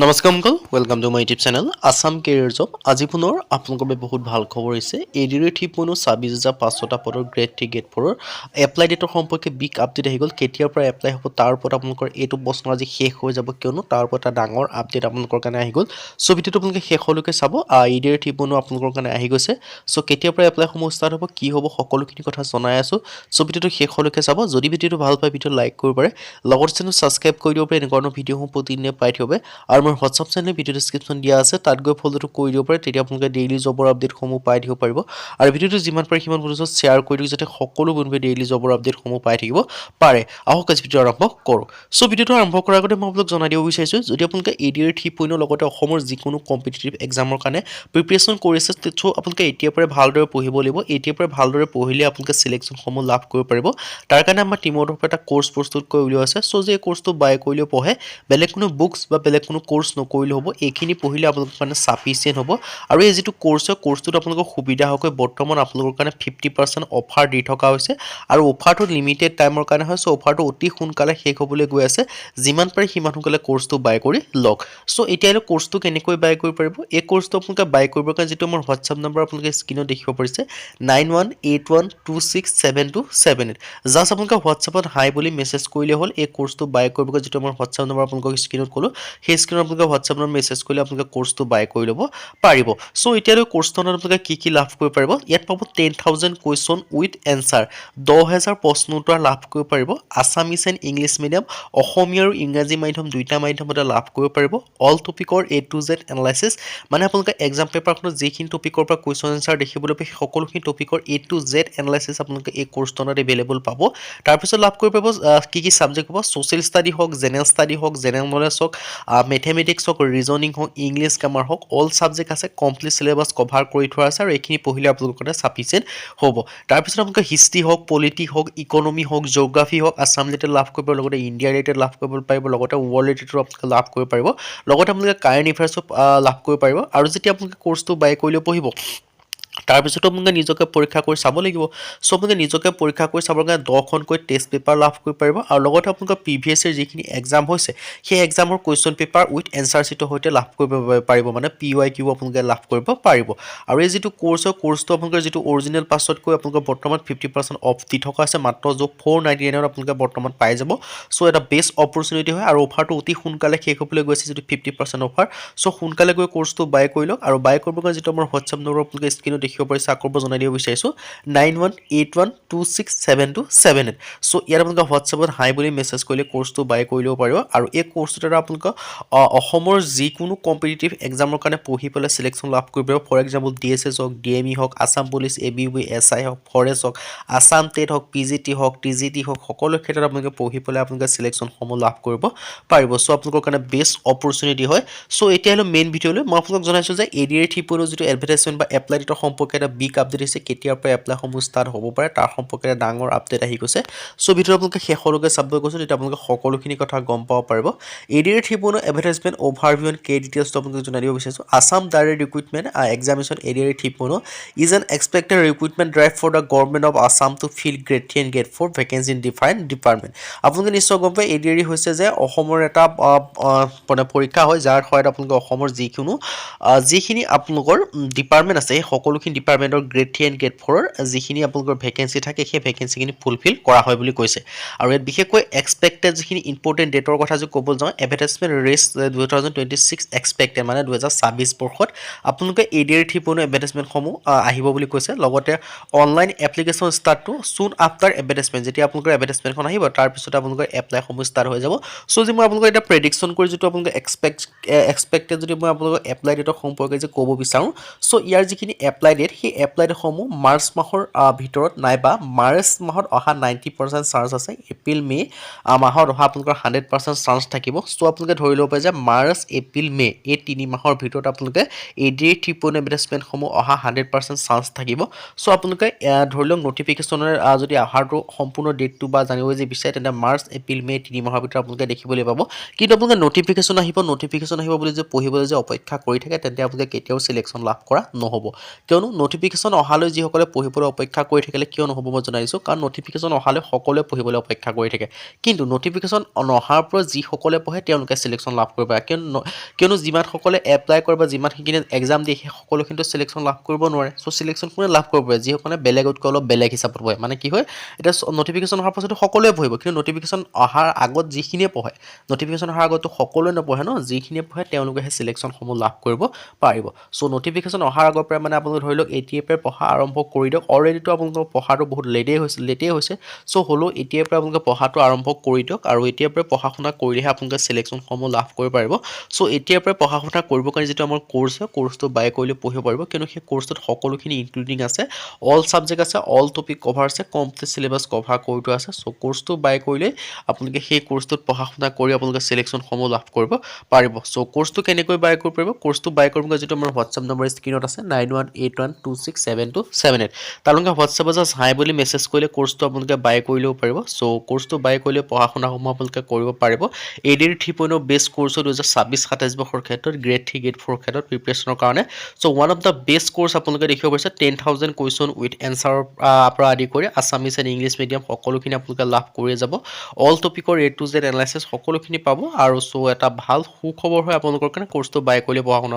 নমস্কাৰ uncle welcome to my YouTube channel Assam career job আজি পুনৰ আপোনালোকৰ বাবে বহুত ভাল খবৰ হৈছে এডিআৰ 3.26500টা পদৰ গ্ৰেড 3 গ্ৰেড 4ৰ এপ্লাই ডেটৰ সম্পৰ্কে বিগ আপডেট আহি গ'ল কেতিয়াৰ পৰা এপ্লাই হ'ব তাৰ ওপৰত আপোনালোকৰ এইটো প্ৰশ্ন আজি শেষ হৈ যাব কিয়নো তাৰ ওপৰত এটা ডাঙৰ আপডেট আপোনালোকৰ কাৰণে আহি গ'ল সো ভিডিঅ'টো আপোনালোকে শেষলৈকে চাব এডিআৰ 3.2 আপোনালোকৰ কাৰণে আহি গৈছে সো কেতিয়াৰ পৰা এপ্লাই সমূহ ষ্টাৰ্ট হ'ব কি হ'ব সকলোখিনি কথা জনাই আছো সো ভিডিঅ'টো শেষলৈকে চাব যদি ভিডিঅ'টো ভাল পায় ভিডিঅ'টো লাইক কৰিব পাৰে লগতে চেনেল সাবস্ক্ৰাইব কৰি দিব পাৰে এনেকুৱা ধৰণৰ ভিডিঅ'সমূহ প্ৰতিদিনে পাই থাকিব আৰু মোৰ হোৱাটছআপ চেনেল ভিডিঅ' ডেছক্ৰিপশ্যন দিয়া আছে তাত গৈ ফলোটো কৰি দিব পাৰে তেতিয়া আপোনালোকে ডেইলি জবৰ আপডেটসমূহ পাই থাকিব পাৰিব আৰু ভিডিঅ'টো যিমান পাৰে সিমান বন্ধুক শ্বেয়াৰ কৰি দিয়ক যাতে সকলো বন্ধুৱে ডেইলি জবৰ আপডেটসমূহ পাই থাকিব পাৰে আহক আজি ভিডিঅ' আৰম্ভ কৰোঁ সো ভিডিঅ'টো আৰম্ভ কৰাৰ আগতে মই আপোনালোক জনাই দিব বিচাৰিছোঁ যদি আপোনালোকে এডিআৰ 3.0 লগতে অসমৰ যিকোনো কম্পিটিটিভ এক্সামৰ কাৰণে প্ৰিপাৰেশ্যন কৰি আছে সো আপোনালোকে এতিয়াৰ পৰাই ভালদৰে পঢ়িব লাগিব এতিয়াৰ পৰাই ভালদৰে পঢ়িলে আপোনালোকে সিলেকশ্যনসমূহ লাভ কৰিব পাৰিব তাৰ কাৰণে আমাৰ টিমৰ তৰফৰ এটা কোৰ্চ প্ৰস্তুত কৰি উলিওৱা আছে সো যে কোৰ্চটো বাই কৰিলে পঢ়ে বেলেগ কোনো বুকছ বা বেলেগ কোনো কোৰ্চ নকৰিলে হ'ব এইখিনি পঢ়িলে আপোনালোকৰ কাৰণে সাফিচিয়েন্ট হ'ব আৰু এই যিটো কোৰ্চটোত আপোনালোকৰ সুবিধা হকৈ বৰ্তমান আপোনালোকৰ কাৰণে 50% অফাৰ দি থকা হৈছে আৰু অফাৰটো লিমিটেড টাইমৰ কাৰণে হয় সো অফাৰটো অতি সোনকালে শেষ হ'বলৈ গৈ আছে যিমান পাৰে সিমান সোনকালে কোৰ্চটো বাই কৰি লওক সো এতিয়ালৈ কোৰ্চটো কেনেকৈ বাই কৰিব পাৰিব এই কোৰ্চটো আপোনালোকে বাই কৰিবৰ কাৰণে যিটো মোৰ হোৱাটছআপ নম্বৰ আপোনালোকে স্ক্ৰীনত দেখিব পাৰিছে 9181267278 জাষ্ট আপোনালোকে হোৱাটছআপত হাই বুলি মেছেজ কৰিলে হ'ল এই কোৰ্চটো বাই কৰিব কাৰণে যিটো মোৰ হোৱাটছআপ নম্বৰ আপোনালোকক স্ক্ৰীনত ক'লো সেই স্ক্ৰীনত আপোনালোকে হোৱাটছআপ নম্বৰ মেছেজ কৰিলে আপোনালোকে কোৰ্চটো বাই কৰি ল'ব পাৰিব সো এতিয়ালৈ কোৰ্চটোত আপোনালোকে কি লাভ কৰিব পাৰিব ইয়াত পাব 10000 কুৱেশ্যন উইথ এনসাৰ 10000 প্ৰশ্ন উত্তৰ লাভ কৰিব পাৰিব Assamese and English medium Asomiya আৰু ইংৰাজী মাধ্যম দুইটা মাধ্যমতে লাভ কৰিব পাৰিব অল টপিকৰ A to Z এনালাইসিস মানে আপোনালোকে এক্সাম পেপাৰখনত যিখিনি টপিকৰ পৰা কুৱেশ্যন এনসাৰ দেখিবলৈ পাই সকলোখিনি টপিকৰ A to Z এনালাইসিস আপোনালোকে এই কোৰ্চটোত এভেইলেবল পাব তাৰ পিছত লাভ কৰিব পাৰিব কি সাবজেক্ট হ'ব সোশ্যাল ষ্টাডি হওক জেনাৰেল নলেজ হওক মেথমেটিক্স হওক ৰিজনিং হওক ইংলিছ গ্ৰামাৰ হওক অল সাবজেক্ট আছে কমপ্লিট সিলেবাস কভাৰ কৰি থোৱা আছে আৰু এইখিনি পঢ়িলে আপোনালোকৰ কাৰণে সাফিচিয়েন্ট হ'ব তাৰ পিছত আপোনালোকে হিষ্ট্ৰী হওক পলিটিক্স হওক ইকনমি হওক জিঅ'গ্ৰাফি হওক আসাম ৰিলেটেড লাভ কৰিব লগতে ইণ্ডিয়া ৰিলেটেড লাভ কৰিব পাৰিব লগতে ৱৰ্ল্ড ৰিলেটেড আপোনালোকে লাভ কৰিব পাৰিব লগতে আপোনালোকে কাৰেণ্ট এফেয়াৰ্ছ লাভ কৰিব পাৰিব আৰু যেতিয়া আপোনালোকে কোৰ্চটো বাই কৰিলে পঢ়িব তাৰ পিছতো আপোনালোকে নিজকে পৰীক্ষা কৰি চাব লাগিব সো আপোনালোকে নিজকে পৰীক্ষা কৰি চাবৰ কাৰণে 10খনকৈ টেষ্ট পেপাৰ লাভ কৰিব পাৰিব আৰু লগতে আপোনালোকৰ প্ৰিভিয়াছ ইয়াৰ যিখিনি এক্সাম হৈছে সেই এক্সামৰ কুৱেশ্যন পেপাৰ উইথ এনসাৰ চিটৰ সৈতে লাভ কৰিব পাৰিব মানে PYQ আপোনালোকে লাভ কৰিব পাৰিব আৰু এই যিটো কোৰ্চটো আপোনালোকৰ যিটো অৰিজিনেল পাছতকৈ আপোনালোকৰ বৰ্তমান 50% অফ দি থকা আছে মাত্ৰ 499 আপোনালোকে বৰ্তমান পাই যাব সো এটা বেষ্ট অপৰচুনিটি হয় আৰু অফাৰটো অতি সোনকালে শেষ হ'বলৈ গৈছে যিটো 50% অফাৰ সো সোনকালে গৈ কোৰ্চটো বাই কৰি লওক আৰু বাই কৰিবৰ কাৰণে যিটো আমাৰ হোৱাটছআপ নম্বৰ আপোনালোকে স্ক্ৰীনত দেখিব পাৰিছে আকৌ জনাই দিব বিচাৰিছোঁ 9181267278 সো ইয়াত আপোনালোকে হোৱাটছআপত হাই বুলি মেছেজ কৰিলে কোৰ্চটো বাই কৰি ল'ব পাৰিব আৰু এই কোৰ্চটোৰ দ্বাৰা আপোনালোকে অসমৰ যিকোনো কম্পিটিটিভ এক্সামৰ কাৰণে পঢ়ি পেলাই সিলেকশ্যন লাভ কৰিব পাৰিব ফৰ এক্সাম্পল DSS হওক DME হওক আসাম পুলিচ ABUB SI হওক ফৰেষ্ট হওক আসাম টেট হওক PGT হওক TGT হওক সকলো ক্ষেত্ৰত আপোনালোকে পঢ়ি পেলাই আপোনালোকে সিলেকশ্যনসমূহ লাভ কৰিব পাৰিব সো আপোনালোকৰ কাৰণে বেষ্ট অপৰচুনিটি হয় সো এতিয়ালৈ মেইন ভিডিঅ'লৈ মই আপোনালোক জনাইছোঁ যে এডিআৰ 3.0 যিটো এডভাৰটাইজমেণ্ট বা এপ্লাই ডেটৰ সম্পৰ্কে এটা বিগ আপডেট হৈছে কেতিয়াৰ পৰা এপ্লাইসমূহ ষ্টাৰ্ট হ'ব পাৰে তাৰ সম্পৰ্কে এটা ডাঙৰ আপডেট আহি গৈছে সো ভিডিঅ'টো আপোনালোকে শেষলৈকে চাবলৈ গৈছোঁ তেতিয়া আপোনালোকে সকলোখিনি কথা গম পাব পাৰিব ADR 3.0 advertisement overview and key ডিটেইলছটো আপোনালোকে জনাই দিব বিচাৰিছোঁ Assam direct recruitment examination ADR 3.0 is an expected recruitment drive for the government of Assam to fill grade 3 and grade 4 vacancy in defined department আপোনালোকে নিশ্চয় গম পায় এডিআৰ হৈছে যে অসমৰ এটা মানে পৰীক্ষা হয় যাৰ সহায়ত আপোনালোকে অসমৰ যিখিনি আপোনালোকৰ ডিপাৰ্টমেণ্ট আছে সেই সকলোখিনি ডিপাৰ্টমেণ্টৰ গ্ৰেড 3 এণ্ড গ্ৰেড 4ৰ যিখিনি আপোনালোকৰ ভেকেঞ্চি থাকে সেই ভেকেঞ্চিখিনি ফুলফিল কৰা হয় বুলি কৈছে আৰু ইয়াত বিশেষকৈ এক্সপেক্টেড যিখিনি ইম্পৰ্টেণ্ট ডেটৰ কথা যদি ক'ব যাওঁ এডভাৰটাইজমেণ্ট ৰেচ 2026 এক্সপেক্টেড মানে 2026 বৰ্ষত আপোনালোকে এডিআৰ 3.0 এডভাৰটাইজমেণ্টসমূহ আহিব বুলি কৈছে লগতে অনলাইন এপ্লিকেশ্যন ষ্টাৰ্টটো চুন আফটাৰ এডভাৰটাইজমেণ্ট যেতিয়া আপোনালোকৰ এডভাৰটাইজমেণ্টখন আহিব তাৰপিছতে আপোনালোকৰ এপ্লাইসমূহ ষ্টাৰ্ট হৈ যাব সো যে মই আপোনালোকৰ এটা প্ৰেডিকশ্যন কৰি যিটো আপোনালোকে এক্সপেক্টেড যদি মই আপোনালোকৰ এপ্লাই ডেটৰ সম্পৰ্কে যে ক'ব বিচাৰোঁ সো ইয়াৰ যিখিনি এপ্লাই ডেট সেই এপ্লাই ডেটসমূহ মাৰ্চ মাহৰ ভিতৰত নাইবা মাৰ্চ মাহত অহা 90% চান্স আছে এপ্ৰিল মে মাহত অহা আপোনালোকৰ 100% চান্স থাকিব সো আপোনালোকে ধৰি ল'ব পাৰে যে মাৰ্চ এপ্ৰিল মে এই 3 মাহৰ ভিতৰত আপোনালোকে এডিআৰ 3.0 এডভাৰটাইজমেণ্টসমূহ অহা 100% চান্স থাকিব সো আপোনালোকে ধৰি লওক নটিফিকেশ্যনৰ যদি অহাৰটো সম্পূৰ্ণ ডেটটো বা জানিব যে বিচাৰে তেন্তে মাৰ্চ এপ্ৰিল মে 3 মাহৰ ভিতৰত আপোনালোকে দেখিবলৈ পাব কিন্তু আপোনালোকে নটিফিকেশ্যন আহিব বুলি যে পঢ়িবলৈ যে অপেক্ষা কৰি থাকে তেন্তে আপোনালোকে কেতিয়াও সিলেকশ্যন লাভ কৰা নহ'ব কিয়নো নটিফিকেশ্যন অহালৈ যিসকলে পঢ়িবলৈ অপেক্ষা কৰি থাকিলে কিয় নহ'ব মই জনাইছোঁ, কাৰণ নটিফিকেশ্যন অহালৈ সকলোৱে পঢ়িবলৈ অপেক্ষা কৰি থাকে। কিন্তু নটিফিকেশ্যন নহাৰ পৰা যিসকলে পঢ়ে তেওঁলোকে চিলেকশ্যন লাভ কৰিব পাৰে। কিয়নো যিমানসকলে এপ্লাই কৰে বা যিমানখিনি এক্সাম দিয়ে সেই সকলো কিন্তু চিলেকশ্যন লাভ কৰিব নোৱাৰে। চ' চিলেকশ্যন কোনে লাভ কৰিব পাৰে? যিসকলে বেলেগতকৈ অলপ বেলেগ হিচাপত পঢ়ে। মানে কি হয়, এতিয়া নটিফিকেশ্যন অহাৰ পাছতো সকলোৱে পঢ়িব, কিন্তু নটিফিকেশ্যন অহাৰ আগত যিখিনিয়ে পঢ়ে, নটিফিকেশ্যন অহাৰ আগতো সকলোৱে নপঢ়ে ন, যিখিনিয়ে পঢ়ে তেওঁলোকেহে চিলেকশ্যনসমূহ লাভ কৰিব পাৰিব। চ' নটিফিকেশ্যন অহাৰ আগৰ পৰা মানে আপোনালোকে ধৰি লওক এতিয়াৰ পৰা পঢ়া আৰম্ভ কৰি দিয়ক। অলৰেডিতো আপোনালোকৰ পঢ়াটো বহুত লেটেই হৈছে। চ' হ'লেও এতিয়াৰ পৰা আপোনালোকে পঢ়াটো আৰম্ভ কৰি দিয়ক, আৰু এতিয়াৰ পৰা পঢ়া শুনা কৰিলেহে আপোনালোকে চিলেকশ্যনসমূহ লাভ কৰিব পাৰিব। চ' এতিয়াৰ পৰা পঢ়া শুনা কৰিবৰ কাৰণে যিটো আমাৰ কোৰ্চ হয়, কোৰ্চটো বাই কৰিলে পঢ়িব পাৰিব, কিয়নো সেই কোৰ্চটোত সকলোখিনি ইনক্লুডিং আছে, অল ছাবজেক্ট আছে, অল টপিক কভাৰ আছে, কমপ্লিট চিলেবাছ কভাৰ কৰি থোৱা আছে। চ' কোৰ্চটো বাই কৰিলে আপোনালোকে সেই কোৰ্চটোত পঢ়া শুনা কৰি আপোনালোকে চিলেকশ্যনসমূহ লাভ কৰিব পাৰিব। চ' কোৰ্চটো কেনেকৈ বাই কৰিব পাৰিব? কোৰ্চটো বাই কৰিব যিটো আমাৰ হোৱাটছআপ নম্বৰ স্ক্ৰীনত আছে 9181267278, তেওঁলোকে হোৱাটছআপত জাষ্ট হাই বুলি মেছেজ কৰিলে কোৰ্চটো আপোনালোকে বাই কৰি ল'ব পাৰিব। চ' কোৰ্চটো বাই কৰিলে পঢ়া শুনাসমূহ আপোনালোকে কৰিব পাৰিব। ADR 3.0 বেষ্ট কোৰ্চ 2026-27 বৰ্ষৰ ক্ষেত্ৰত গ্ৰেড 3 গ্ৰেড 4 ক্ষেত্ৰত প্ৰিপেৰেশ্যনৰ কাৰণে। So' one of the best course আপোনালোকে দেখিব পাৰিছে। 10,000 কুৱেশ্যন উইথ এনচাৰৰ পৰা আদি কৰি আছামিছ এণ্ড ইংলিছ মিডিয়াম সকলোখিনি আপোনালোকে লাভ কৰি যাব। অল টপিকৰ A to Z এনালাইচিছ সকলোখিনি পাব। আৰু চ' এটা ভাল সুখবৰ হয় আপোনালোকৰ কাৰণে, কোৰ্চটো বাই কৰিলে পঢ়া শুনা